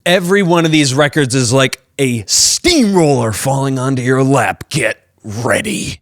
Every one of these records is like a steamroller falling onto your lap. Get ready.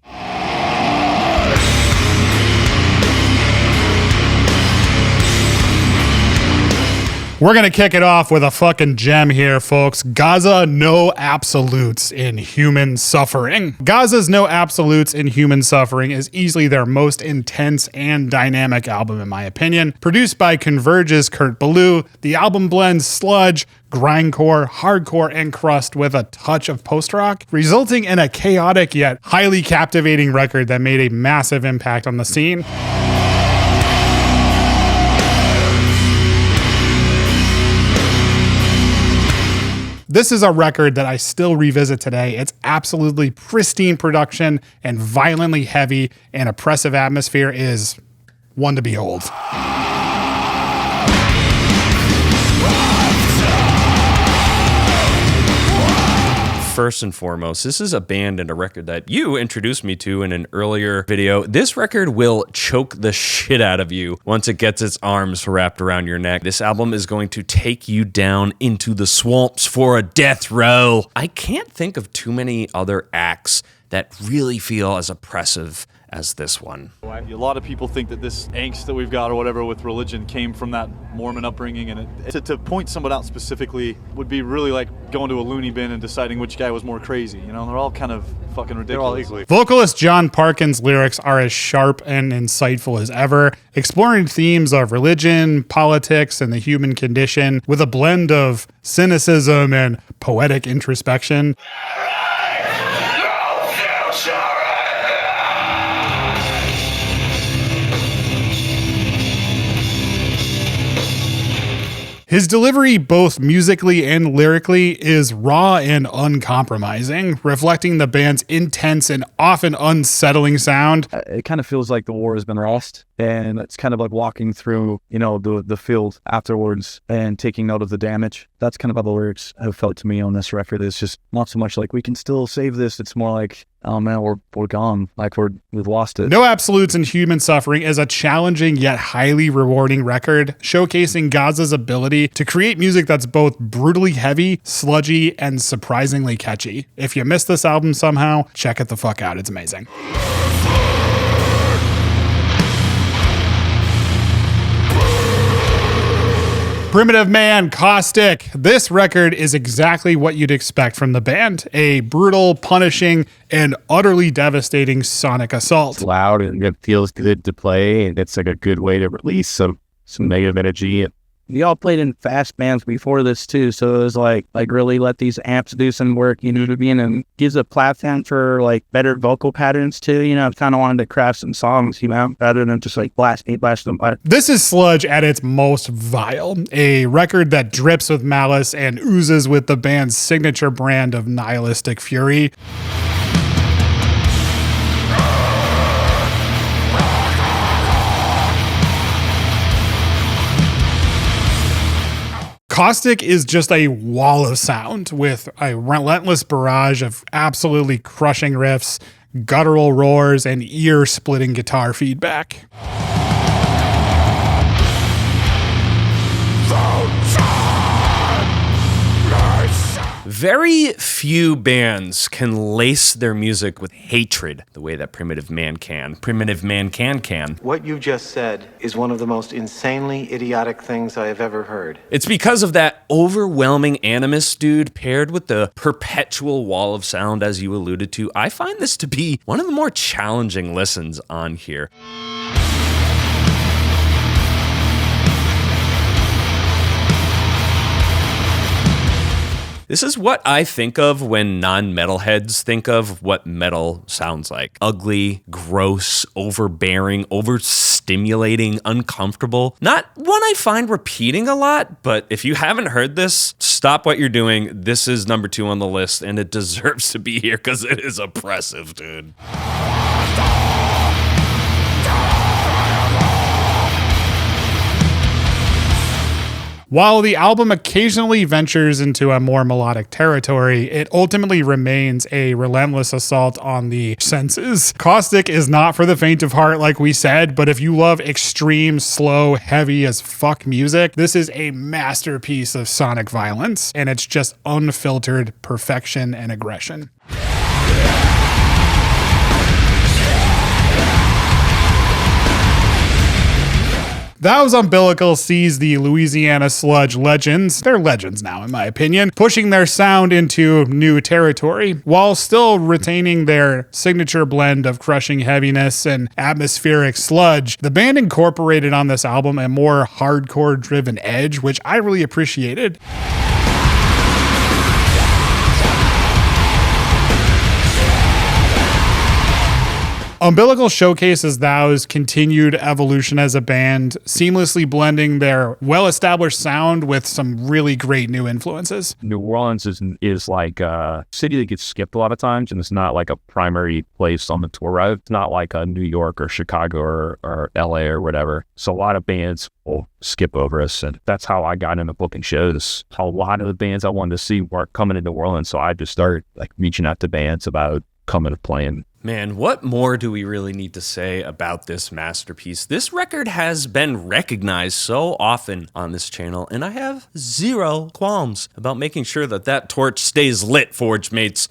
We're going to kick it off with a fucking gem here, folks. Gaza, No Absolutes in Human Suffering. Gaza's No Absolutes in Human Suffering is easily their most intense and dynamic album, in my opinion. Produced by Converge's Kurt Ballou, the album blends sludge, grindcore, hardcore, and crust with a touch of post-rock, resulting in a chaotic yet highly captivating record that made a massive impact on the scene. This is a record that I still revisit today. It's absolutely pristine production and violently heavy and oppressive atmosphere is one to behold. First and foremost, this is a band and a record that you introduced me to in an earlier video. This record will choke the shit out of you once it gets its arms wrapped around your neck. This album is going to take you down into the swamps for a death row. I can't think of too many other acts that really feel as oppressive as this one. A lot of people think that this angst that we've got or whatever with religion came from that Mormon upbringing, and to point someone out specifically would be really like going to a loony bin and deciding which guy was more crazy. You know, they're all kind of fucking ridiculous. They're all equally. Vocalist John Parkin's lyrics are as sharp and insightful as ever, exploring themes of religion, politics, and the human condition with a blend of cynicism and poetic introspection. His delivery, both musically and lyrically, is raw and uncompromising, reflecting the band's intense and often unsettling sound. It kind of feels like the war has been lost, and it's kind of like walking through, you know, the field afterwards and taking note of the damage. That's kind of how the lyrics have felt to me on this record. It's just not so much like we can still save this. It's more like, oh man, we're gone. Like we've lost it. No Absolutes in Human Suffering is a challenging yet highly rewarding record, showcasing Gaza's ability to create music that's both brutally heavy, sludgy, and surprisingly catchy. If you missed this album somehow, check it the fuck out. It's amazing. Primitive Man, Caustic. This record is exactly what you'd expect from the band. A brutal, punishing, and utterly devastating sonic assault. It's loud and it feels good to play, and it's like a good way to release some negative energy. We all played in fast bands before this too, so it was like really let these amps do some work, you know what I mean? And gives a platform for like better vocal patterns too, you know. I kind of wanted to craft some songs, you know, rather than just like blast them. This is Sludge at its most vile, a record that drips with malice and oozes with the band's signature brand of nihilistic fury. Caustic is just a wall of sound with a relentless barrage of absolutely crushing riffs, guttural roars, and ear-splitting guitar feedback. Very few bands can lace their music with hatred the way that Primitive Man can. Primitive Man can. What you just said is one of the most insanely idiotic things I have ever heard. It's because of that overwhelming animus, dude, paired with the perpetual wall of sound, as you alluded to. I find this to be one of the more challenging listens on here. This is what I think of when non-metalheads think of what metal sounds like. Ugly, gross, overbearing, overstimulating, uncomfortable. Not one I find repeating a lot, but if you haven't heard this, stop what you're doing. This is number 2 on the list, and it deserves to be here because it is oppressive, dude. While the album occasionally ventures into a more melodic territory, it ultimately remains a relentless assault on the senses. Caustic is not for the faint of heart, like we said, but if you love extreme, slow, heavy as fuck music, this is a masterpiece of sonic violence, and it's just unfiltered perfection and aggression. Thou's Umbilical sees the Louisiana sludge legends, they're legends now in my opinion, pushing their sound into new territory while still retaining their signature blend of crushing heaviness and atmospheric sludge. The band incorporated on this album a more hardcore driven edge, which I really appreciated. Umbilical showcases Thou's continued evolution as a band, seamlessly blending their well-established sound with some really great new influences. New Orleans is like a city that gets skipped a lot of times, and it's not like a primary place on the tour route. It's not like New York or Chicago or LA or whatever. So a lot of bands will skip over us, and that's how I got into booking shows. A lot of the bands I wanted to see weren't coming to New Orleans, so I just started like reaching out to bands about coming and playing. Man, what more do we really need to say about this masterpiece? This record has been recognized so often on this channel, and I have zero qualms about making sure that that torch stays lit, Forgemates.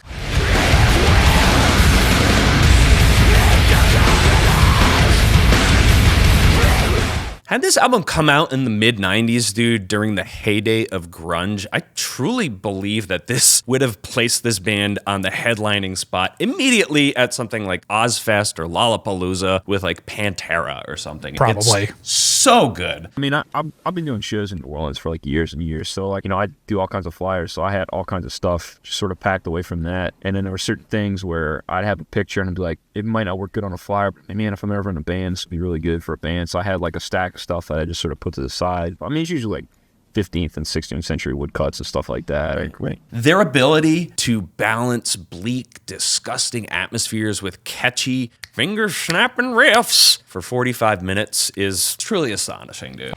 Had this album come out in the mid-90s, dude, during the heyday of grunge, I truly believe that this would have placed this band on the headlining spot immediately at something like Ozfest or Lollapalooza with like Pantera or something. Probably. It's so good. I mean, I've been doing shows in New Orleans for like years and years. So like, I do all kinds of flyers. So I had all kinds of stuff just sort of packed away from that. And then there were certain things where I'd have a picture and I'd be like, it might not work good on a flyer, but man, if I'm ever in a band, this would be really good for a band. So I had like a stack of stuff that I just sort of put to the side. I mean, it's usually like 15th and 16th century woodcuts and stuff like that. Right. Their ability to balance bleak, disgusting atmospheres with catchy, finger-snapping riffs for 45 minutes is truly astonishing, dude.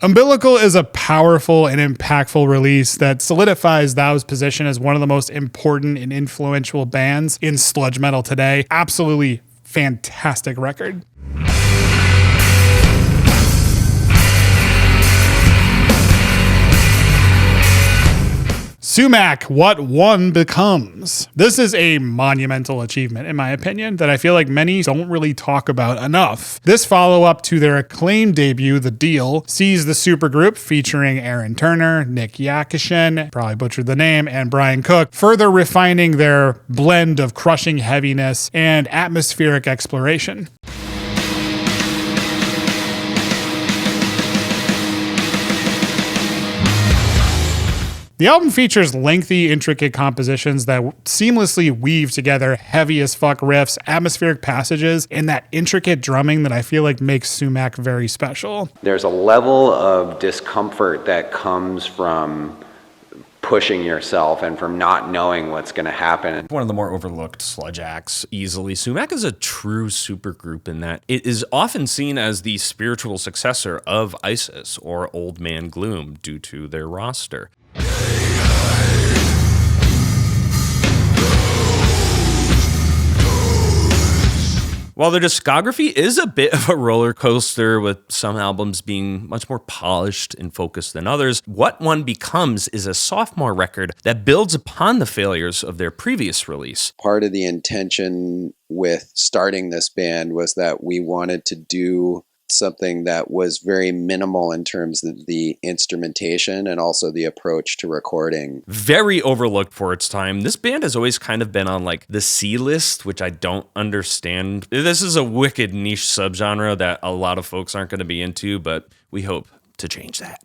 Umbilical is a powerful and impactful release that solidifies Thou's position as one of the most important and influential bands in sludge metal today. Absolutely fantastic record. Sumac, What One Becomes. This is a monumental achievement, in my opinion, that I feel like many don't really talk about enough. This follow-up to their acclaimed debut, The Deal, sees the supergroup featuring Aaron Turner, Nick Yakishin, probably butchered the name, and Brian Cook, further refining their blend of crushing heaviness and atmospheric exploration. The album features lengthy, intricate compositions that seamlessly weave together heavy as fuck riffs, atmospheric passages, and that intricate drumming that I feel like makes Sumac very special. There's a level of discomfort that comes from pushing yourself and from not knowing what's going to happen. One of the more overlooked sludge acts easily. Sumac is a true supergroup in that it is often seen as the spiritual successor of ISIS or Old Man Gloom due to their roster. While their discography is a bit of a roller coaster, with some albums being much more polished and focused than others, What One Becomes is a sophomore record that builds upon the failures of their previous release. Part of the intention with starting this band was that we wanted to do something that was very minimal in terms of the instrumentation and also the approach to recording. Very overlooked for its time. This band has always kind of been on like the C list, which I don't understand. This is a wicked niche subgenre that a lot of folks aren't going to be into, but we hope to change that.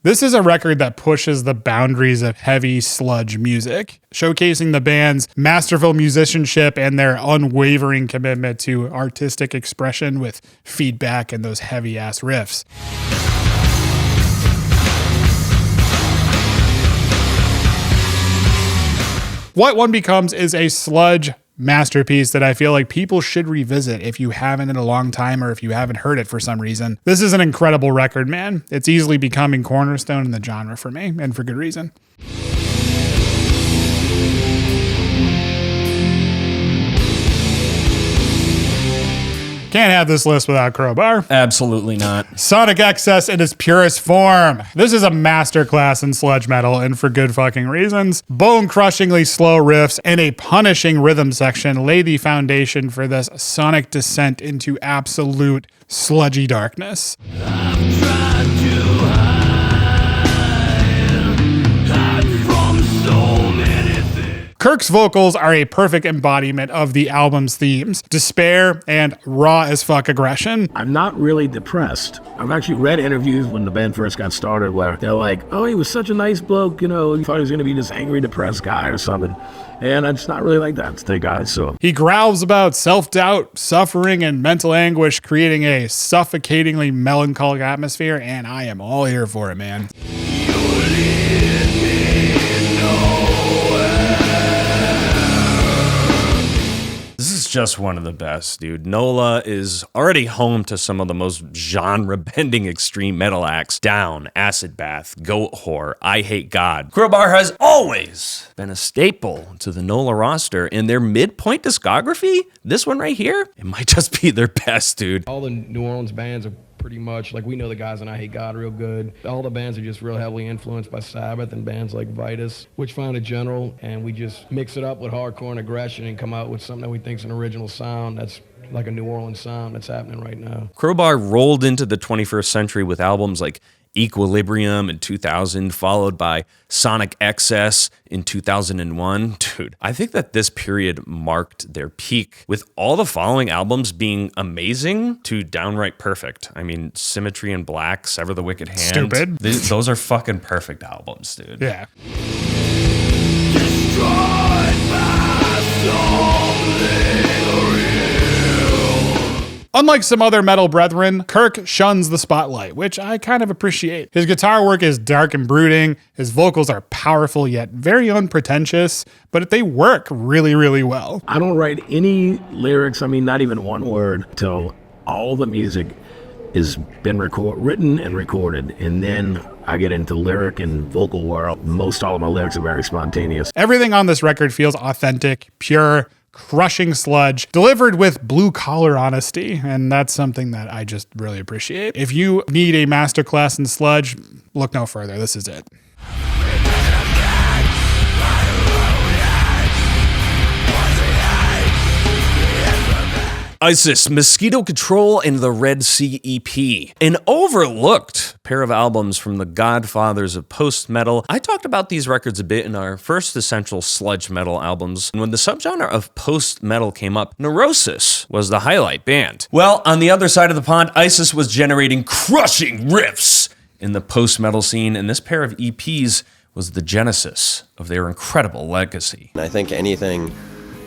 This is a record that pushes the boundaries of heavy sludge music, showcasing the band's masterful musicianship and their unwavering commitment to artistic expression with feedback and those heavy-ass riffs. What One Becomes is a sludge masterpiece that I feel like people should revisit if you haven't in a long time or if you haven't heard it for some reason. This is an incredible record, man. It's easily becoming cornerstone in the genre for me, and for good reason. Can't have this list without Crowbar. Absolutely not. Sonic Excess in its purest form. This is a masterclass in sludge metal, and for good fucking reasons. Bone-crushingly slow riffs and a punishing rhythm section lay the foundation for this sonic descent into absolute sludgy darkness. Kirk's vocals are a perfect embodiment of the album's themes, despair and raw as fuck aggression. I'm not really depressed. I've actually read interviews when the band first got started where they're like, oh, he was such a nice bloke, you know, he thought he was going to be this angry, depressed guy or something. And it's not really like that today, guys, so. He growls about self-doubt, suffering, and mental anguish, creating a suffocatingly melancholic atmosphere, and I am all here for it, man. This is just one of the best, dude. NOLA is already home to some of the most genre-bending extreme metal acts. Down, Acid Bath, Goat Whore, I Hate God. Crowbar has always been a staple to the NOLA roster. In their midpoint discography, this one right here, it might just be their best, dude. All the New Orleans bands are pretty much, like, we know the guys in I Hate God real good. All the bands are just real heavily influenced by Sabbath and bands like Vitus, Witchfinder General, and we just mix it up with hardcore and aggression and come out with something that we think is an original sound that's like a New Orleans sound that's happening right now. Crowbar rolled into the 21st century with albums like Equilibrium in 2000, followed by Sonic Excess in 2001. Dude, I think that this period marked their peak, with all the following albums being amazing to downright perfect. I mean, Symmetry in Black, Sever the Wicked Hand. Stupid. Those are fucking perfect albums, dude. Yeah. Unlike some other metal brethren, Kirk shuns the spotlight, which I kind of appreciate. His guitar work is dark and brooding, his vocals are powerful yet very unpretentious, but they work really, really well. I don't write any lyrics, I mean, not even one word, till all the music has been written and recorded, and then I get into lyric and vocal world. Most all of my lyrics are very spontaneous. Everything on this record feels authentic, pure, crushing sludge, delivered with blue-collar honesty, and that's something that I just really appreciate. If you need a masterclass in sludge, look no further. This is it. ISIS, Mosquito Control, and the Red Sea EP. An overlooked pair of albums from the godfathers of post-metal. I talked about these records a bit in our first essential sludge metal albums, and when the subgenre of post-metal came up, Neurosis was the highlight band. Well, on the other side of the pond, ISIS was generating crushing riffs in the post-metal scene, and this pair of EPs was the genesis of their incredible legacy. I think anything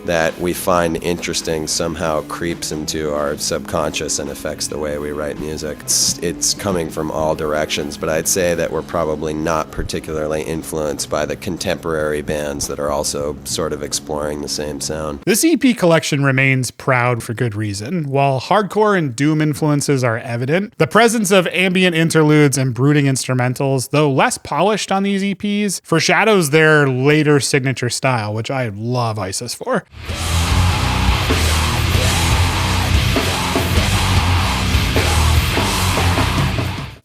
that we find interesting somehow creeps into our subconscious and affects the way we write music. It's coming from all directions, but I'd say that we're probably not particularly influenced by the contemporary bands that are also sort of exploring the same sound. This EP collection remains proud for good reason. While hardcore and doom influences are evident, the presence of ambient interludes and brooding instrumentals, though less polished on these EPs, foreshadows their later signature style, which I love ISIS for.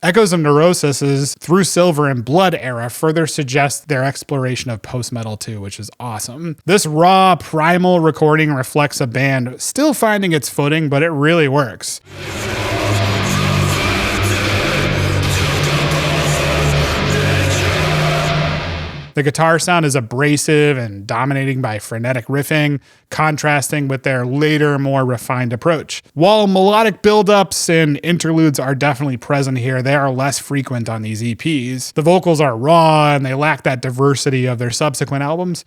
Echoes of Neurosis's Through Silver and Blood era further suggest their exploration of post-metal too, which is awesome. This raw, primal recording reflects a band still finding its footing, but it really works. The guitar sound is abrasive and dominating by frenetic riffing, contrasting with their later, more refined approach. While melodic buildups and interludes are definitely present here, they are less frequent on these EPs. The vocals are raw and they lack that diversity of their subsequent albums.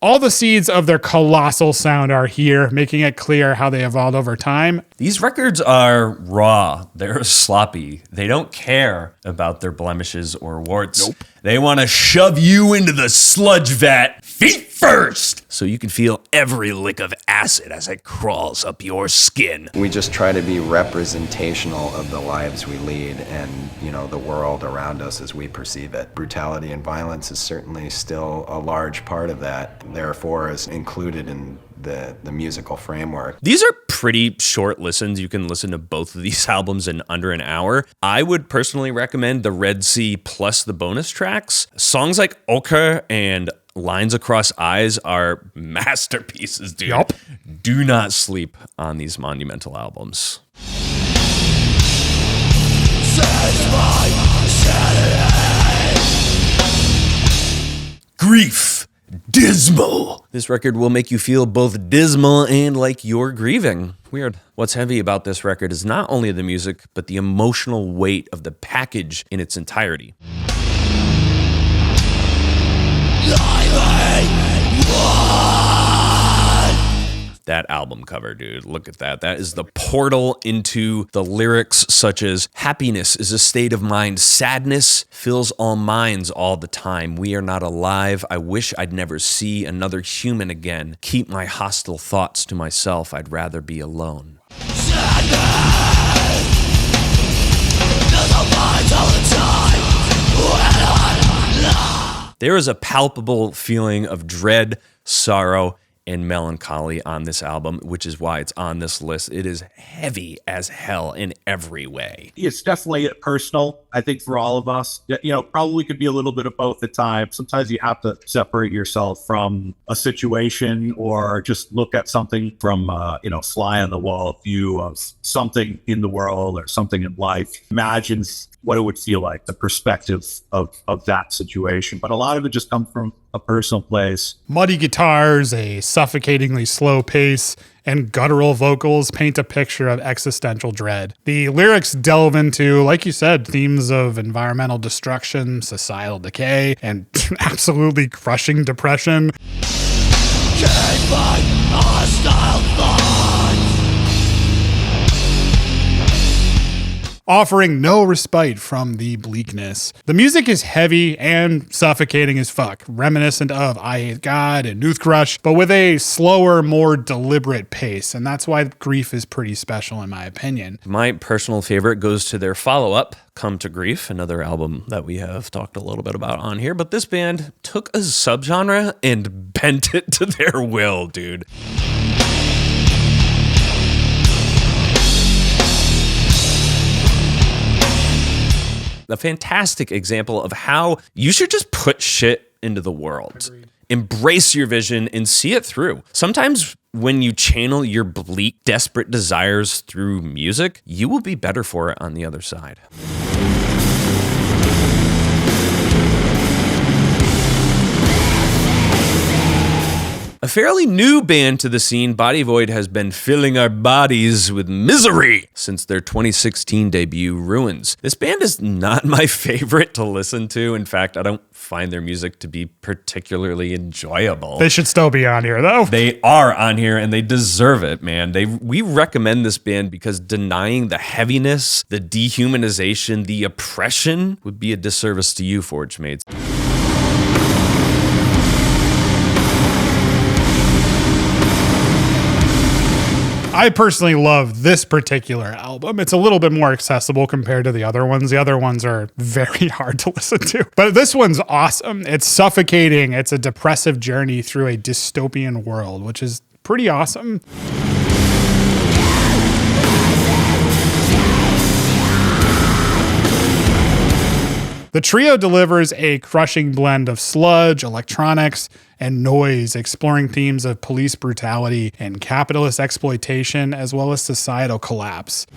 All the seeds of their colossal sound are here, making it clear how they evolved over time. These records are raw. They're sloppy. They don't care about their blemishes or warts. Nope. They want to shove you into the sludge vat feet first, so you can feel every lick of acid as it crawls up your skin. We just try to be representational of the lives we lead and, the world around us as we perceive it. Brutality and violence is certainly still a large part of that, therefore is included in the musical framework. These are pretty short listens. You can listen to both of these albums in under an hour. I would personally recommend the Red Sea plus the bonus tracks. Songs like Ochre and Lines Across Eyes are masterpieces, dude. Yup. Do not sleep on these monumental albums. Grief. Dismal. This record will make you feel both dismal and like you're grieving. Weird. What's heavy about this record is not only the music, but the emotional weight of the package in its entirety. That album cover, dude. Look at that. That is the portal into the lyrics such as, happiness is a state of mind. Sadness fills all minds all the time. We are not alive. I wish I'd never see another human again. Keep my hostile thoughts to myself. I'd rather be alone. There is a palpable feeling of dread, sorrow, and melancholy on this album, which is why it's on this list. It is heavy as hell in every way. It's definitely personal, I think, for all of us. Probably could be a little bit of both at times. Sometimes you have to separate yourself from a situation or just look at something from, fly on the wall view of something in the world or something in life. Imagine what it would feel like, the perspective of that situation. But a lot of it just comes from a personal place. Muddy guitars, a suffocatingly slow pace, and guttural vocals paint a picture of existential dread. The lyrics delve into, like you said, themes of environmental destruction, societal decay, and absolutely crushing depression. Offering no respite from the bleakness. The music is heavy and suffocating as fuck, reminiscent of I Hate God and Nooth Crush, but with a slower, more deliberate pace, and that's why Grief is pretty special in my opinion. My personal favorite goes to their follow-up, Come to Grief, another album that we have talked a little bit about on here, but this band took a subgenre and bent it to their will, dude. A fantastic example of how you should just put shit into the world. Agreed. Embrace your vision and see it through. Sometimes when you channel your bleak, desperate desires through music, you will be better for it on the other side. A fairly new band to the scene, Body Void has been filling our bodies with misery since their 2016 debut, Ruins. This band is not my favorite to listen to. In fact, I don't find their music to be particularly enjoyable. They should still be on here, though. They are on here, and they deserve it, man. We recommend this band because denying the heaviness, the dehumanization, the oppression would be a disservice to you, Forgemates. I personally love this particular album. It's a little bit more accessible compared to the other ones. The other ones are very hard to listen to. But this one's awesome. It's suffocating. It's a depressive journey through a dystopian world, which is pretty awesome. The trio delivers a crushing blend of sludge, electronics, and noise, exploring themes of police brutality and capitalist exploitation, as well as societal collapse.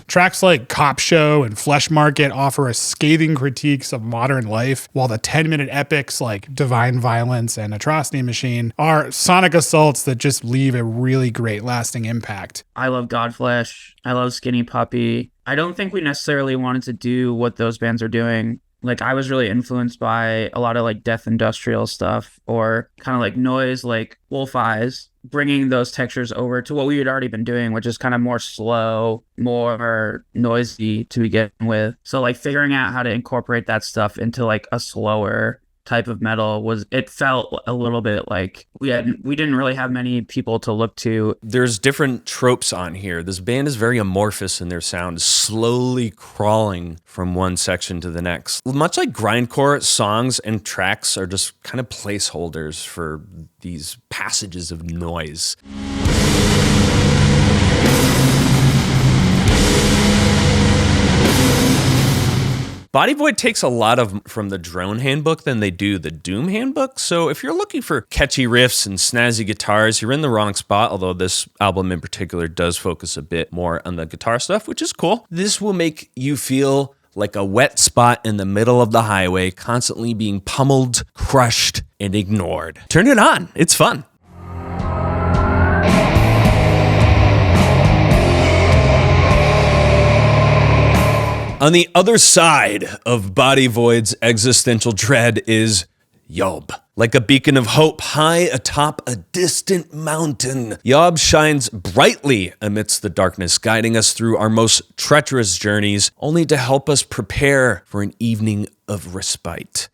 Tracks like Cop Show and Flesh Market offer a scathing critiques of modern life, while the 10-minute epics like Divine Violence and Atrocity Machine are sonic assaults that just leave a really great lasting impact. I love Godflesh. I love Skinny Puppy. I don't think we necessarily wanted to do what those bands are doing. Like, I was really influenced by a lot of like death industrial stuff, or kind of like noise like Wolf Eyes, bringing those textures over to what we had already been doing, which is kind of more slow, more noisy to begin with. So like figuring out how to incorporate that stuff into like a slower type of metal it felt a little bit like we didn't really have many people to look to. There's different tropes on here. This band is very amorphous in their sound, slowly crawling from one section to the next. Much like grindcore, songs and tracks are just kind of placeholders for these passages of noise. Body Void takes a lot from the Drone Handbook than they do the Doom Handbook, so if you're looking for catchy riffs and snazzy guitars, you're in the wrong spot, although this album in particular does focus a bit more on the guitar stuff, which is cool. This will make you feel like a wet spot in the middle of the highway, constantly being pummeled, crushed, and ignored. Turn it on, it's fun. On the other side of Body Void's existential dread is Yob. Like a beacon of hope high atop a distant mountain, Yob shines brightly amidst the darkness, guiding us through our most treacherous journeys, only to help us prepare for an evening of respite.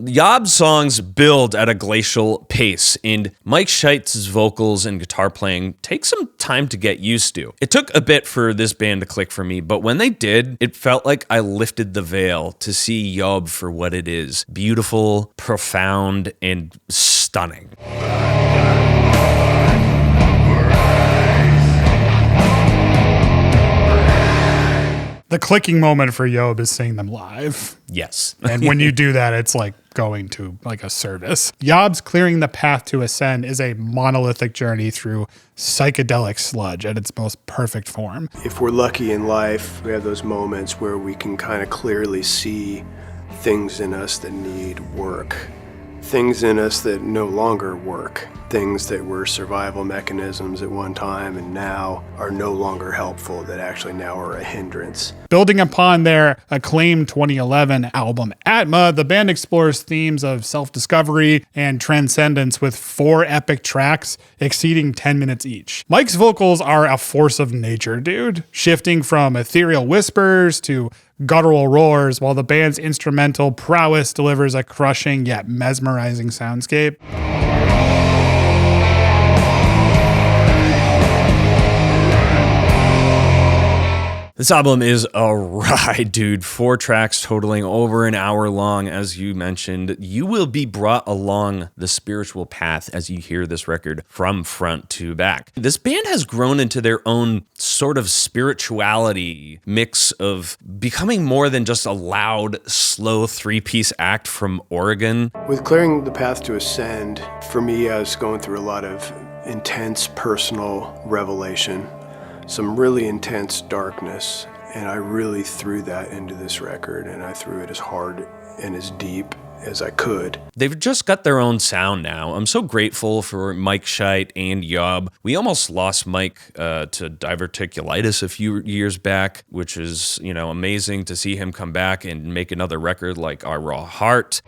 Yob's songs build at a glacial pace, and Mike Scheitz's vocals and guitar playing take some time to get used to. It took a bit for this band to click for me, but when they did, it felt like I lifted the veil to see Yob for what it is: beautiful, profound, and stunning. The clicking moment for Yob is seeing them live. Yes. And when you do that, it's like going to like a service. Yob's Clearing the Path to Ascend is a monolithic journey through psychedelic sludge at its most perfect form. If we're lucky in life, we have those moments where we can kind of clearly see things in us that need work, things in us that no longer work, things that were survival mechanisms at one time and now are no longer helpful, that actually now are a hindrance. Building upon their acclaimed 2011 album Atma, the band explores themes of self-discovery and transcendence with 4 epic tracks exceeding 10 minutes each. Mike's vocals are a force of nature, dude, shifting from ethereal whispers to guttural roars, while the band's instrumental prowess delivers a crushing yet mesmerizing soundscape. This album is a ride, dude. 4 tracks totaling over an hour long, as you mentioned. You will be brought along the spiritual path as you hear this record from front to back. This band has grown into their own sort of spirituality mix of becoming more than just a loud, slow 3-piece act from Oregon. With Clearing the Path to Ascend, for me, I was going through a lot of intense personal revelation, some really intense darkness, and I really threw that into this record, and I threw it as hard and as deep as I could. They've just got their own sound now. I'm so grateful for Mike Scheidt and Yob. We almost lost Mike to diverticulitis a few years back, which is, amazing to see him come back and make another record like Our Raw Heart.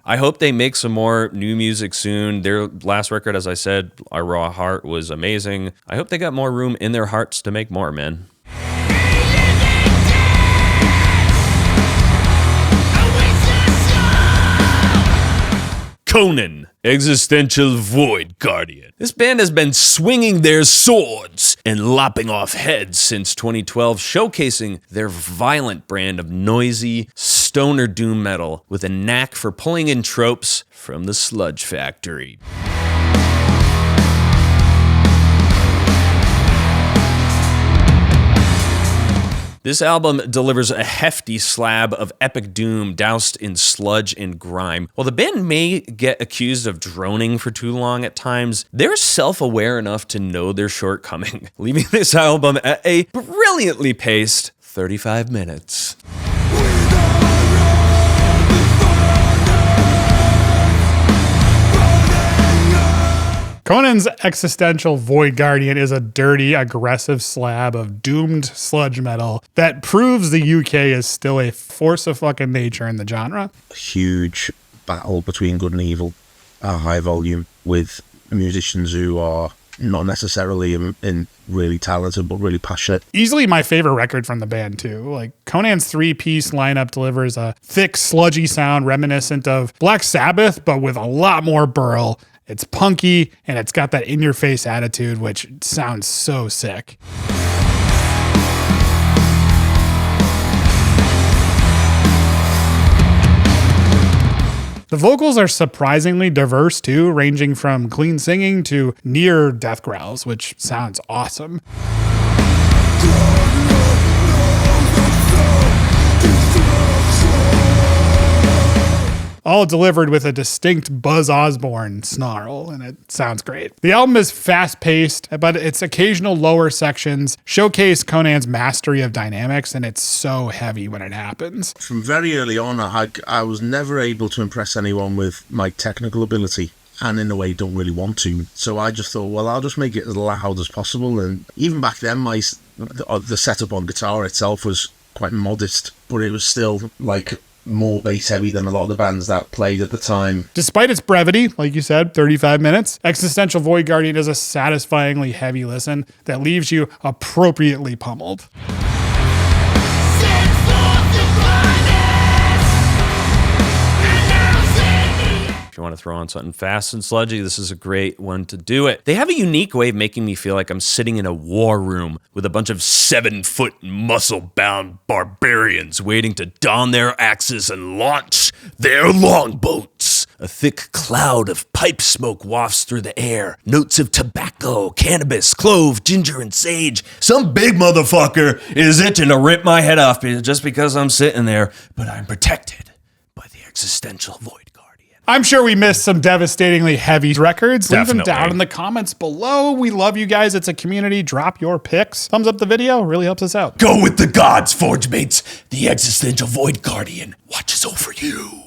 I hope they make some more new music soon. Their last record, as I said, Our Raw Heart, was amazing. I hope they got more room in their hearts to make more, man. Conan, Existential Void Guardian. This band has been swinging their swords and lopping off heads since 2012, showcasing their violent brand of noisy, stoner doom metal with a knack for pulling in tropes from the Sludge Factory. This album delivers a hefty slab of epic doom doused in sludge and grime. While the band may get accused of droning for too long at times, they're self-aware enough to know their shortcoming, leaving this album at a brilliantly paced 35 minutes. Conan's existential Void Guardian is a dirty, aggressive slab of doomed sludge metal that proves the UK is still a force of fucking nature in the genre. A huge battle between good and evil, a high volume with musicians who are not necessarily in really talented but really passionate. Easily my favorite record from the band too. Like Conan's 3-piece lineup delivers a thick, sludgy sound reminiscent of Black Sabbath, but with a lot more burl. It's punky, and it's got that in-your-face attitude, which sounds so sick. The vocals are surprisingly diverse too, ranging from clean singing to near death growls, which sounds awesome. All delivered with a distinct Buzz Osborne snarl, and it sounds great. The album is fast-paced, but its occasional lower sections showcase Conan's mastery of dynamics, and it's so heavy when it happens. From very early on, I was never able to impress anyone with my technical ability, and in a way don't really want to. So I just thought, well, I'll just make it as loud as possible. And even back then, the setup on guitar itself was quite modest, but it was still like more bass heavy than a lot of the bands that played at the time. Despite its brevity, like you said, 35 minutes, Existential Void Guardian is a satisfyingly heavy listen that leaves you appropriately pummeled. If you want to throw on something fast and sludgy, this is a great one to do it. They have a unique way of making me feel like I'm sitting in a war room with a bunch of 7-foot muscle-bound barbarians waiting to don their axes and launch their longboats. A thick cloud of pipe smoke wafts through the air. Notes of tobacco, cannabis, clove, ginger, and sage. Some big motherfucker is itching to rip my head off just because I'm sitting there, but I'm protected by the existential void. I'm sure we missed some devastatingly heavy records. Definitely. Leave them down in the comments below. We love you guys. It's a community. Drop your picks. Thumbs up the video. Really helps us out. Go with the gods, Forgemates. The existential void guardian watches over you.